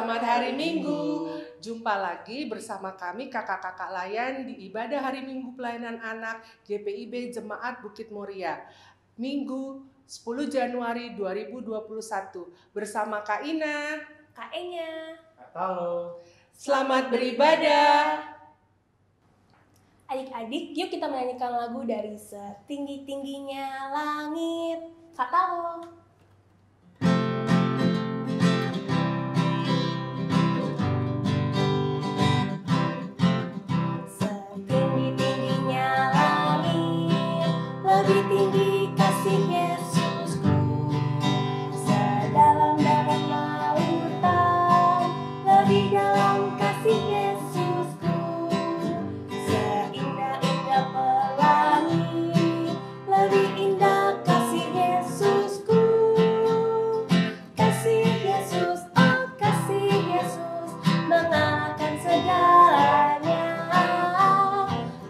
Selamat hari Minggu. Jumpa lagi bersama kami kakak-kakak layan di ibadah hari Minggu pelayanan anak GPIB Jemaat Bukit Muria. Minggu 10 Januari 2021 bersama Kak Ina, Kak Enya, Kak Talo. Selamat beribadah. Adik-adik, yuk kita menyanyikan lagu dari Setinggi-tingginya Langit. Kak Talo. Setinggi-tingginya langit, lebih tinggi kasih Yesusku. Sedalam-dalam lautan, lebih dalam kasih Yesusku. Seindah-indah pelangi, lebih indah kasih Yesusku. Kasih Yesus, oh kasih Yesus, mengalahkan segalanya.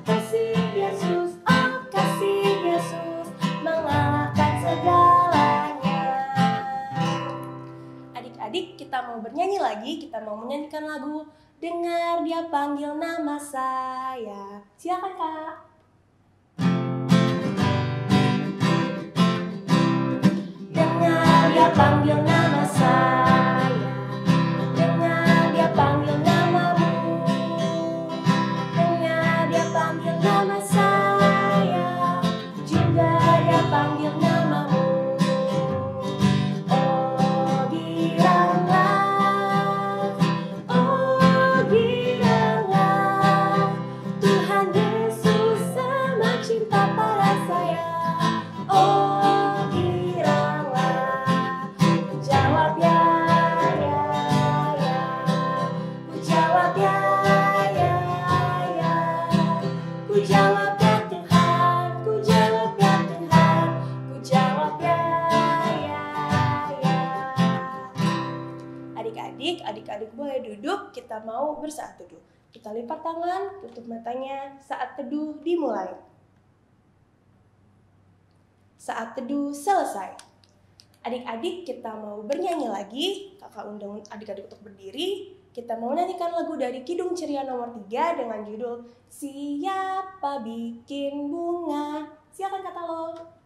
Kasih Yesus, oh kasih Yesus, mengalahkan segalanya. Adik-adik, kita mau bernyanyi lagi, kita mau menyanyikan lagu Dengar Dia Panggil Nama Saya. Silakan Kak. Dengar Dia panggil nama saya, dengar Dia panggil namamu, dengar Dia panggil nama saya, juga Dia panggil namamu. Oh giranglah, Tuhan Yesus sama cinta pada saya. Oh giranglah, ku jawab ya, ku jawab ya, ku jawab ya Tuhan, ku jawab ya Tuhan, ku jawab ya. Adik-adik boleh duduk, kita mau bersaat teduh. Kita lipat tangan, tutup matanya, saat teduh dimulai. Saat teduh selesai. Adik-adik kita mau bernyanyi lagi, kakak undang adik-adik untuk berdiri. Kita mau nyanyikan lagu dari Kidung Ceria nomor 3 dengan judul Siapa Bikin Bunga. Silakan Kak Talo.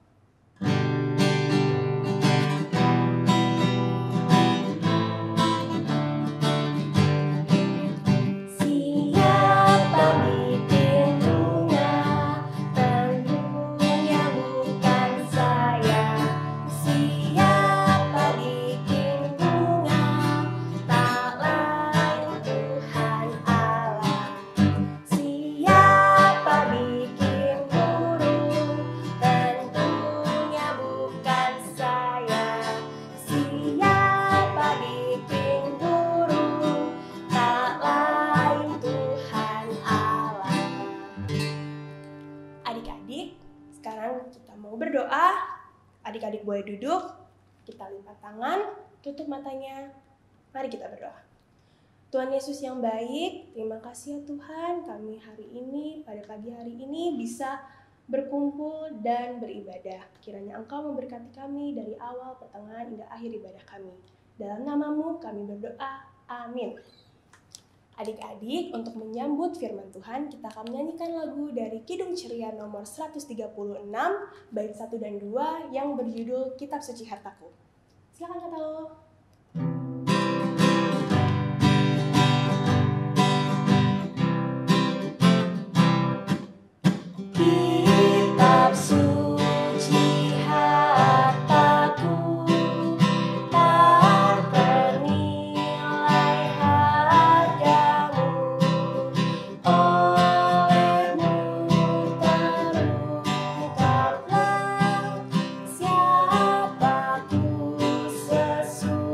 Siapa bikin bunga, tentunya bukan saya. Siapa bikin bunga, tak lain Tuhan Allah. Siapa bikin burung, tentunya bukan saya. Siapa bikin burung, tak lain Tuhan Allah. Adik-adik, sekarang kita mau berdoa. Adik-adik boleh duduk, kita lipat tangan, tutup matanya. Mari kita berdoa. Tuhan Yesus yang baik, terima kasih ya Tuhan, kami hari ini, pada pagi hari ini bisa berkumpul dan beribadah. Kiranya Engkau memberkati kami dari awal, pertengahan, hingga akhir ibadah kami. Dalam namamu kami berdoa, amin. Adik-adik, untuk menyambut firman Tuhan, kita akan menyanyikan lagu dari Kidung Ceria nomor 136, bait 1 dan 2 yang berjudul Kitab Suci Hartaku. Silakan Kak Talo. Kitab suci hartaku, tak ternilai hargamu, olehmu terungkaplah siapaku sesungguhnya.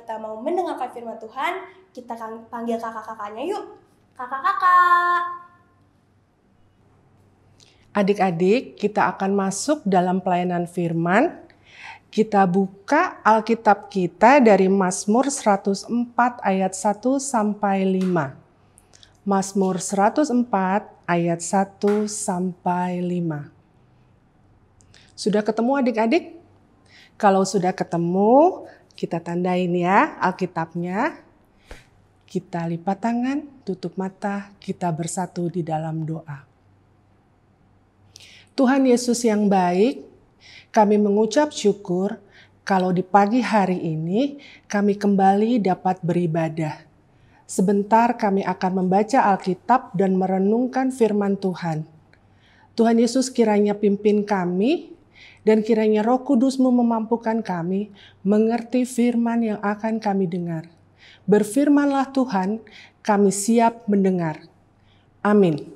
kita mau mendengarkan firman Tuhan, kita panggil kakak-kakaknya yuk. Kakak-kakak. Adik-adik, kita akan masuk dalam pelayanan firman. Kita buka Alkitab kita dari Mazmur 104 ayat 1 sampai 5. Mazmur 104 ayat 1 sampai 5. Sudah ketemu adik-adik? Kalau sudah ketemu, kita tandain ya Alkitabnya. Kita lipat tangan, tutup mata, kita bersatu di dalam doa. Tuhan Yesus yang baik, kami mengucap syukur kalau di pagi hari ini kami kembali dapat beribadah. Sebentar kami akan membaca Alkitab dan merenungkan firman Tuhan. Tuhan Yesus kiranya pimpin kami dan kiranya Roh Kudus-Mu memampukan kami mengerti firman yang akan kami dengar. Berfirmanlah Tuhan, kami siap mendengar. Amin.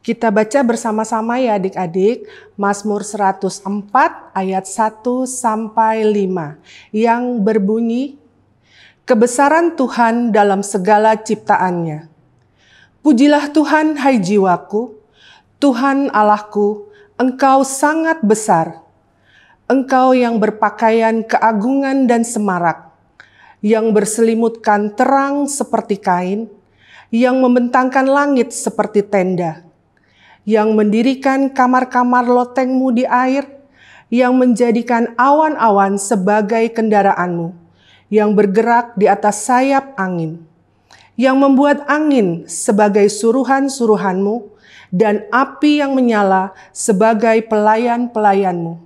Kita baca bersama-sama ya adik-adik, Mazmur 104 ayat 1 sampai 5 yang berbunyi, kebesaran Tuhan dalam segala ciptaannya. Pujilah Tuhan hai jiwaku, Tuhan Allahku, Engkau sangat besar. Engkau yang berpakaian keagungan dan semarak, yang berselimutkan terang seperti kain, yang membentangkan langit seperti tenda, yang mendirikan kamar-kamar loteng-Mu di air, yang menjadikan awan-awan sebagai kendaraan-Mu, yang bergerak di atas sayap angin, yang membuat angin sebagai suruhan-suruhan-Mu, dan api yang menyala sebagai pelayan-pelayan-Mu,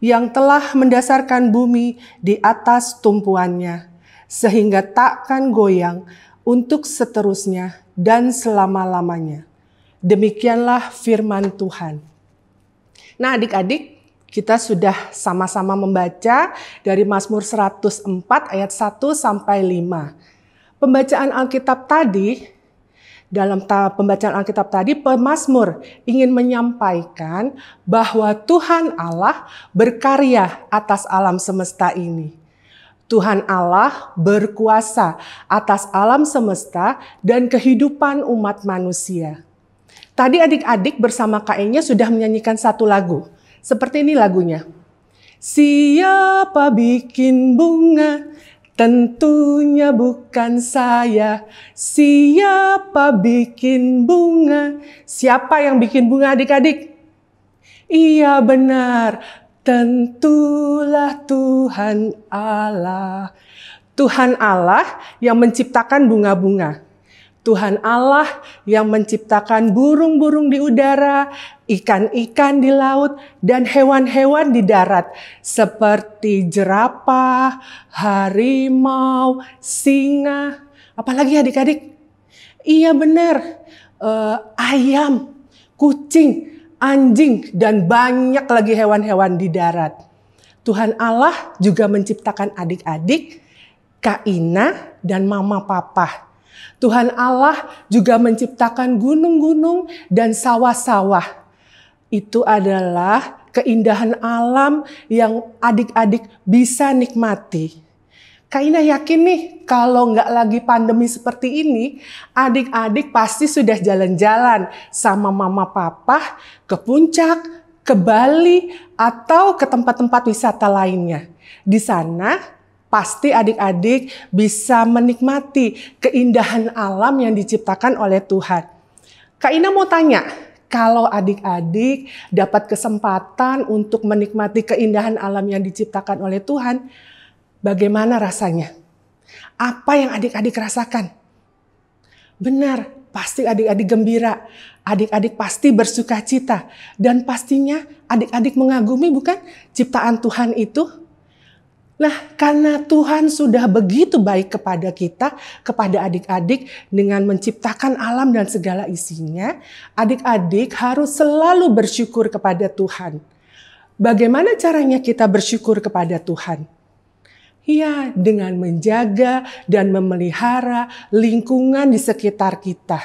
yang telah mendasarkan bumi di atas tumpuannya, sehingga takkan goyang untuk seterusnya dan selama-lamanya. Demikianlah firman Tuhan. Nah adik-adik, kita sudah sama-sama membaca dari Mazmur 104 ayat 1 sampai 5. Pembacaan Alkitab tadi, dalam pembacaan Alkitab tadi, pemazmur ingin menyampaikan bahwa Tuhan Allah berkarya atas alam semesta ini. Tuhan Allah berkuasa atas alam semesta dan kehidupan umat manusia. Tadi adik-adik bersama Kak Enya sudah menyanyikan satu lagu. Seperti ini lagunya. Siapa bikin bunga? Tentunya bukan saya. Siapa bikin bunga? Siapa yang bikin bunga adik-adik? Iya benar. Tentulah Tuhan Allah. Tuhan Allah yang menciptakan bunga-bunga. Tuhan Allah yang menciptakan burung-burung di udara, ikan-ikan di laut, dan hewan-hewan di darat. Seperti jerapah, harimau, singa. Apalagi adik-adik? Iya benar, ayam, kucing, anjing, dan banyak lagi hewan-hewan di darat. Tuhan Allah juga menciptakan adik-adik, Kak Ina, dan Mama Papa. Tuhan Allah juga menciptakan gunung-gunung dan sawah-sawah. Itu adalah keindahan alam yang adik-adik bisa nikmati. Kak Ina yakin nih kalau nggak lagi pandemi seperti ini, adik-adik pasti sudah jalan-jalan sama Mama Papa ke puncak, ke Bali, atau ke tempat-tempat wisata lainnya. Di sana pasti adik-adik bisa menikmati keindahan alam yang diciptakan oleh Tuhan. Kak Ina mau tanya, kalau adik-adik dapat kesempatan untuk menikmati keindahan alam yang diciptakan oleh Tuhan, bagaimana rasanya? Apa yang adik-adik rasakan? Benar, pasti adik-adik gembira. Adik-adik pasti bersuka cita. Dan pastinya adik-adik mengagumi bukan ciptaan Tuhan itu? Nah, karena Tuhan sudah begitu baik kepada kita, kepada adik-adik dengan menciptakan alam dan segala isinya, adik-adik harus selalu bersyukur kepada Tuhan. Bagaimana caranya kita bersyukur kepada Tuhan? Ya, dengan menjaga dan memelihara lingkungan di sekitar kita.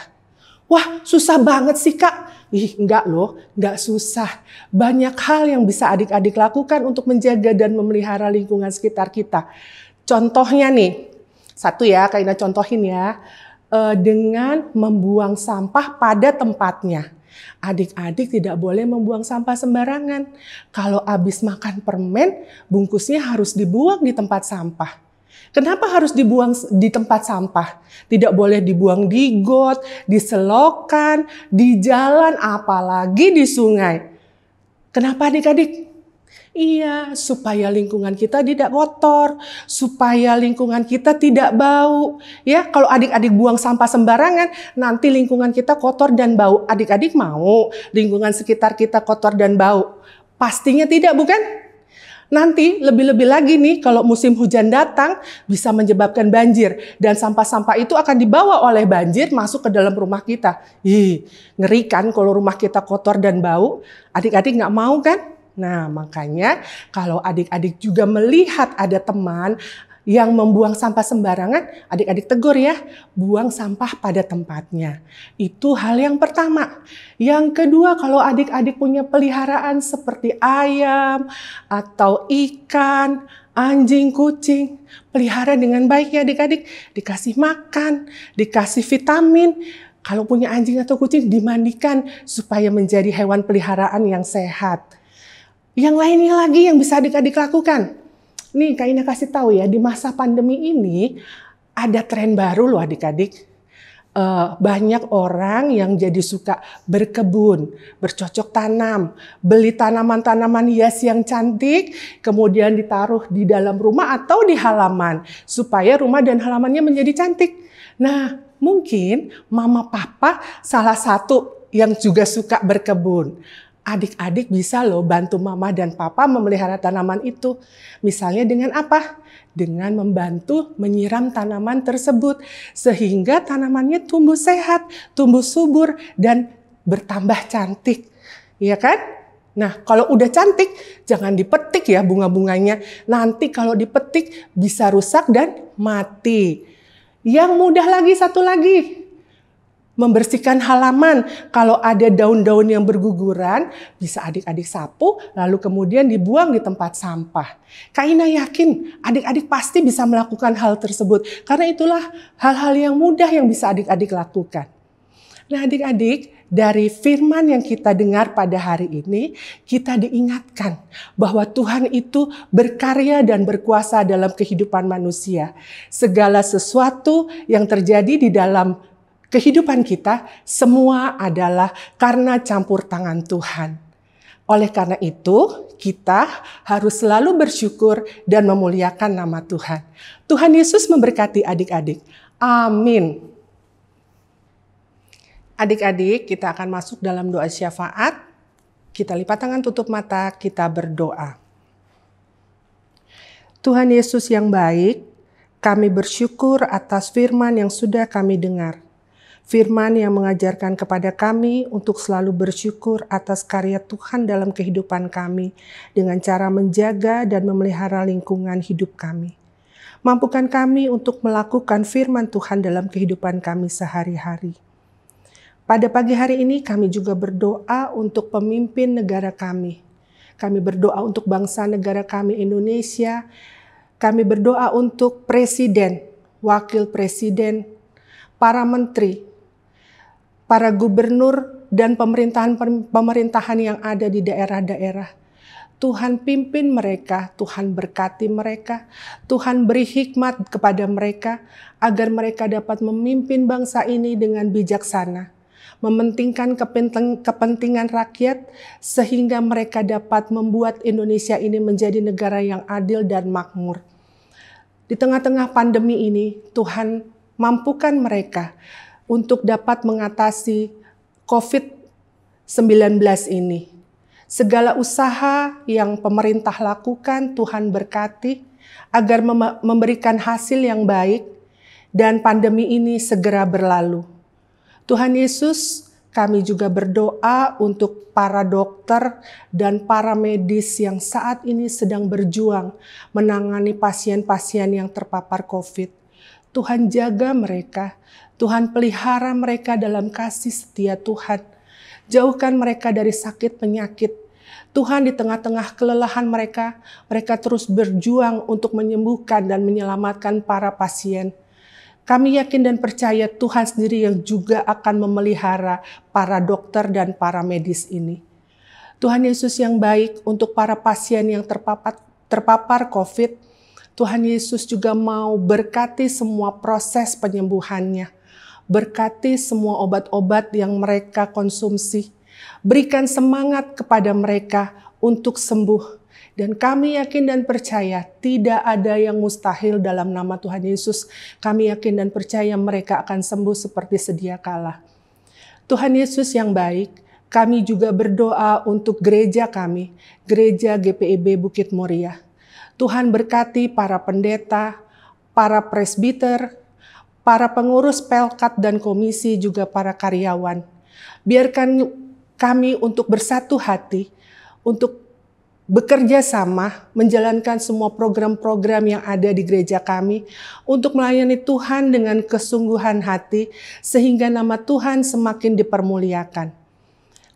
Wah, susah banget sih Kak. Enggak loh, enggak susah. Banyak hal yang bisa adik-adik lakukan untuk menjaga dan memelihara lingkungan sekitar kita. Contohnya nih, satu ya, Kak Ina contohin ya, dengan membuang sampah pada tempatnya. Adik-adik tidak boleh membuang sampah sembarangan. Kalau habis makan permen, bungkusnya harus dibuang di tempat sampah. Kenapa harus dibuang di tempat sampah? Tidak boleh dibuang di got, di selokan, di jalan, apalagi di sungai. Kenapa adik-adik? Iya, supaya lingkungan kita tidak kotor, supaya lingkungan kita tidak bau. Ya, kalau adik-adik buang sampah sembarangan, nanti lingkungan kita kotor dan bau. Adik-adik mau lingkungan sekitar kita kotor dan bau? Pastinya tidak, bukan? Nanti lebih-lebih lagi nih kalau musim hujan datang bisa menyebabkan banjir dan sampah-sampah itu akan dibawa oleh banjir masuk ke dalam rumah kita. Ih, ngeri kan kalau rumah kita kotor dan bau? Adik-adik nggak mau kan? Nah, makanya kalau adik-adik juga melihat ada teman yang membuang sampah sembarangan, adik-adik tegur ya, buang sampah pada tempatnya. Itu hal yang pertama. Yang kedua, kalau adik-adik punya peliharaan seperti ayam atau ikan, anjing, kucing, pelihara dengan baik ya adik-adik. Dikasih makan, dikasih vitamin. Kalau punya anjing atau kucing, dimandikan supaya menjadi hewan peliharaan yang sehat. Yang lainnya lagi yang bisa adik-adik lakukan. Nih Kak Ina kasih tahu ya, di masa pandemi ini ada tren baru loh adik-adik. Banyak orang yang jadi suka berkebun, bercocok tanam, beli tanaman-tanaman hias yang cantik, kemudian ditaruh di dalam rumah atau di halaman, supaya rumah dan halamannya menjadi cantik. Nah, mungkin mama papa salah satu yang juga suka berkebun. Adik-adik bisa loh bantu mama dan papa memelihara tanaman itu. Misalnya dengan apa? Dengan membantu menyiram tanaman tersebut. Sehingga tanamannya tumbuh sehat, tumbuh subur, dan bertambah cantik. Iya kan? Nah, kalau udah cantik, jangan dipetik ya bunga-bunganya. Nanti kalau dipetik bisa rusak dan mati. Yang mudah lagi, satu lagi. Membersihkan halaman, kalau ada daun-daun yang berguguran, bisa adik-adik sapu, lalu kemudian dibuang di tempat sampah. Kak Ina yakin adik-adik pasti bisa melakukan hal tersebut, karena itulah hal-hal yang mudah yang bisa adik-adik lakukan. Nah adik-adik, dari firman yang kita dengar pada hari ini, kita diingatkan bahwa Tuhan itu berkarya dan berkuasa dalam kehidupan manusia. Segala sesuatu yang terjadi di dalam kehidupan kita semua adalah karena campur tangan Tuhan. Oleh karena itu, kita harus selalu bersyukur dan memuliakan nama Tuhan. Tuhan Yesus memberkati adik-adik. Amin. Adik-adik, kita akan masuk dalam doa syafaat. Kita lipat tangan, tutup mata, kita berdoa. Tuhan Yesus yang baik, kami bersyukur atas firman yang sudah kami dengar. Firman yang mengajarkan kepada kami untuk selalu bersyukur atas karya Tuhan dalam kehidupan kami dengan cara menjaga dan memelihara lingkungan hidup kami. Mampukan kami untuk melakukan firman Tuhan dalam kehidupan kami sehari-hari. Pada pagi hari ini kami juga berdoa untuk pemimpin negara kami. Kami berdoa untuk bangsa negara kami Indonesia. Kami berdoa untuk presiden, wakil presiden, para menteri, para gubernur dan pemerintahan yang ada di daerah-daerah. Tuhan pimpin mereka, Tuhan berkati mereka, Tuhan beri hikmat kepada mereka agar mereka dapat memimpin bangsa ini dengan bijaksana, mementingkan kepentingan rakyat sehingga mereka dapat membuat Indonesia ini menjadi negara yang adil dan makmur. Di tengah-tengah pandemi ini, Tuhan mampukan mereka untuk dapat mengatasi COVID-19 ini. Segala usaha yang pemerintah lakukan, Tuhan berkati agar memberikan hasil yang baik dan pandemi ini segera berlalu. Tuhan Yesus, kami juga berdoa untuk para dokter dan para medis yang saat ini sedang berjuang menangani pasien-pasien yang terpapar COVID. Tuhan jaga mereka, Tuhan pelihara mereka dalam kasih setia Tuhan. Jauhkan mereka dari sakit penyakit Tuhan, di tengah-tengah kelelahan mereka terus berjuang untuk menyembuhkan dan menyelamatkan para pasien. Kami yakin dan percaya Tuhan sendiri yang juga akan memelihara para dokter dan para medis ini. Tuhan Yesus yang baik, untuk para pasien yang terpapar COVID, Tuhan Yesus juga mau berkati semua proses penyembuhannya. Berkati semua obat-obat yang mereka konsumsi. Berikan semangat kepada mereka untuk sembuh. Dan kami yakin dan percaya tidak ada yang mustahil dalam nama Tuhan Yesus. Kami yakin dan percaya mereka akan sembuh seperti sedia kala. Tuhan Yesus yang baik, kami juga berdoa untuk gereja kami, gereja GPIB Bukit Moria. Tuhan berkati para pendeta, para presbiter, para pengurus pelkat dan komisi, juga para karyawan. Biarkan kami untuk bersatu hati, untuk bekerja sama, menjalankan semua program-program yang ada di gereja kami, untuk melayani Tuhan dengan kesungguhan hati, sehingga nama Tuhan semakin dipermuliakan.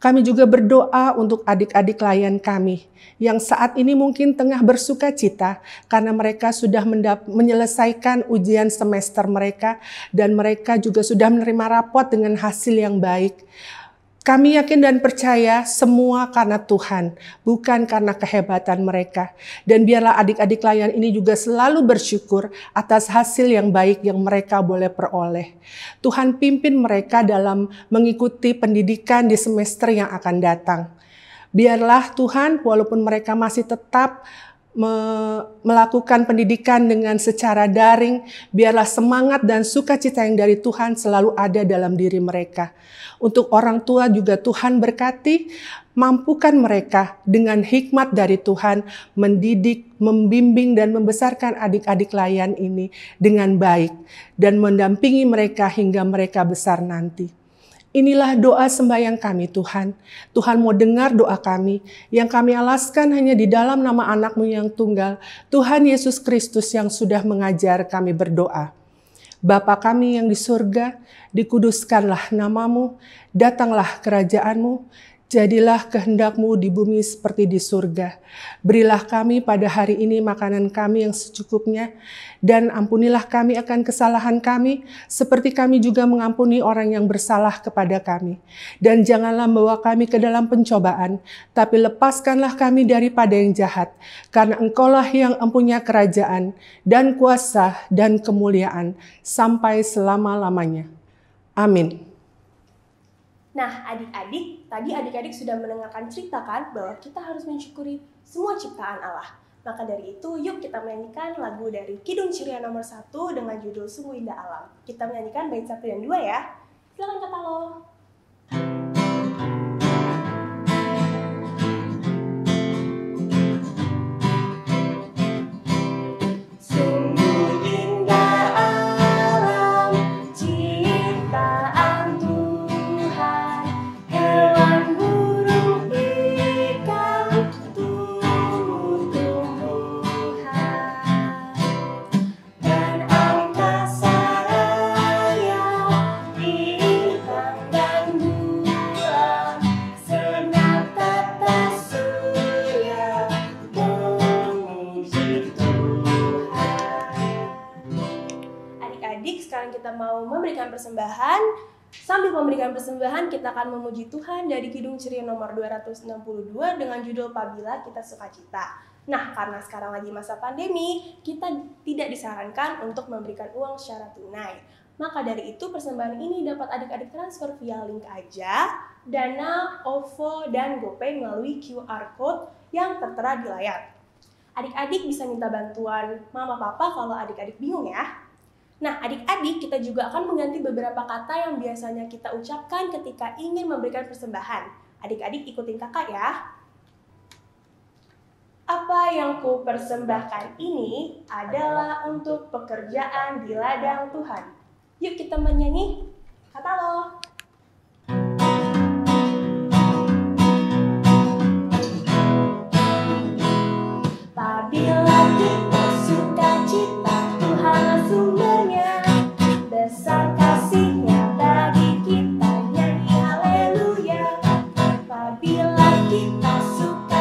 Kami juga berdoa untuk adik-adik layan kami, yang saat ini mungkin tengah bersuka cita, karena mereka sudah menyelesaikan ujian semester mereka, dan mereka juga sudah menerima rapot dengan hasil yang baik. Kami yakin dan percaya semua karena Tuhan, bukan karena kehebatan mereka. Dan biarlah adik-adik layan ini juga selalu bersyukur atas hasil yang baik yang mereka boleh peroleh. Tuhan pimpin mereka dalam mengikuti pendidikan di semester yang akan datang. Biarlah Tuhan, walaupun mereka masih tetap melakukan pendidikan dengan secara daring, biarlah semangat dan sukacita yang dari Tuhan selalu ada dalam diri mereka. Untuk orang tua juga Tuhan berkati, mampukan mereka dengan hikmat dari Tuhan mendidik, membimbing, dan membesarkan adik-adik layan ini dengan baik dan mendampingi mereka hingga mereka besar nanti. Inilah doa sembahyang kami Tuhan. Tuhan mau dengar doa kami yang kami alaskan hanya di dalam nama anak-Mu yang tunggal, Tuhan Yesus Kristus yang sudah mengajar kami berdoa. Bapa kami yang di surga, dikuduskanlah nama-Mu, datanglah kerajaan-Mu, jadilah kehendak-Mu di bumi seperti di surga. Berilah kami pada hari ini makanan kami yang secukupnya, dan ampunilah kami akan kesalahan kami, seperti kami juga mengampuni orang yang bersalah kepada kami. Dan janganlah membawa kami ke dalam pencobaan, tapi lepaskanlah kami daripada yang jahat, karena Engkaulah yang mempunyai kerajaan, dan kuasa, dan kemuliaan, sampai selama-lamanya. Amin. Nah, adik-adik, tadi adik-adik sudah mendengarkan cerita kan bahwa kita harus mensyukuri semua ciptaan Allah. Maka dari itu, yuk kita menyanyikan lagu dari Kidung Ceria nomor 1 dengan judul Sungguh Indah Alam. Kita menyanyikan bait 1 dan 2 ya. Silakan kata lo. Persembahan. Sambil memberikan persembahan, kita akan memuji Tuhan dari Kidung Ceria nomor 262 dengan judul Pabila Kita Sukacita. Nah, karena sekarang lagi masa pandemi, kita tidak disarankan untuk memberikan uang secara tunai. Maka dari itu, persembahan ini dapat adik-adik transfer via link aja, Dana, OVO, dan GoPay melalui QR Code yang tertera di layar. Adik-adik bisa minta bantuan mama papa kalau adik-adik bingung ya. Nah, adik-adik, kita juga akan mengganti beberapa kata yang biasanya kita ucapkan ketika ingin memberikan persembahan. Adik-adik ikutin kakak ya. Apa yang ku persembahkan ini adalah untuk pekerjaan di ladang Tuhan. Yuk kita menyanyi. Kata lo. Apabila kita sukacita, Tuhanlah sumbernya. Besar kasih-Nya bagi kita, nyanyi haleluya. Apabila kita suka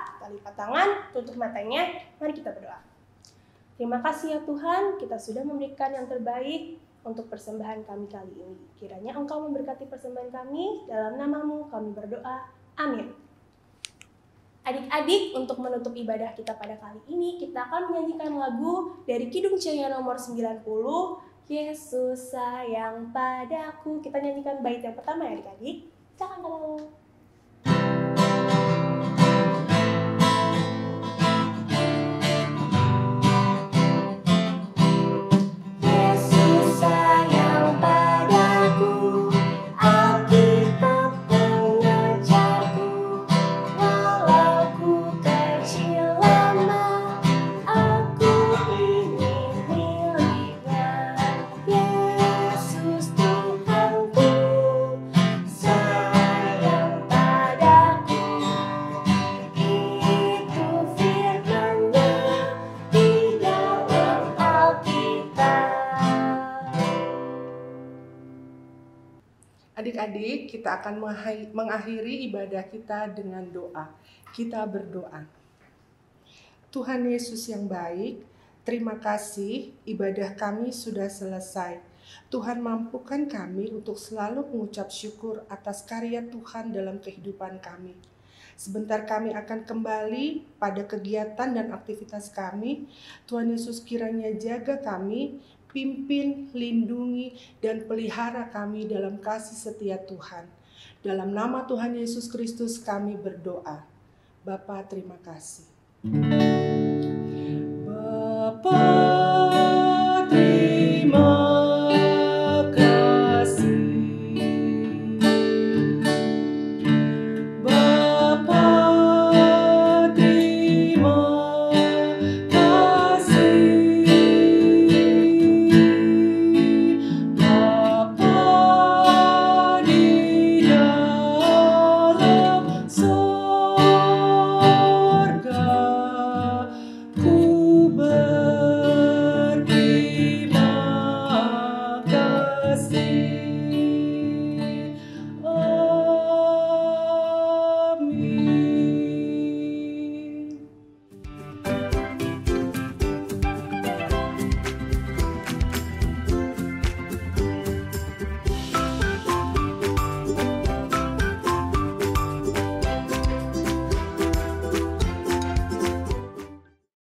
kita lipat tangan, tutup matanya, mari kita berdoa. Terima kasih ya Tuhan, kita sudah memberikan yang terbaik untuk persembahan kami kali ini. Kiranya Engkau memberkati persembahan kami, dalam nama-Mu kami berdoa. Amin. Adik-adik, untuk menutup ibadah kita pada kali ini, kita akan menyanyikan lagu dari Kidung Jaya nomor 90, Yesus sayang padaku. Kita nyanyikan bait yang pertama ya adik-adik. Silakan kalau. Adik-adik, kita akan mengakhiri ibadah kita dengan doa. Kita berdoa. Tuhan Yesus yang baik, terima kasih ibadah kami sudah selesai. Tuhan mampukan kami untuk selalu mengucap syukur atas karya Tuhan dalam kehidupan kami. Sebentar kami akan kembali pada kegiatan dan aktivitas kami. Tuhan Yesus kiranya jaga kami, pimpin, lindungi, dan pelihara kami dalam kasih setia Tuhan. Dalam nama Tuhan Yesus Kristus kami berdoa. Bapa, terima kasih.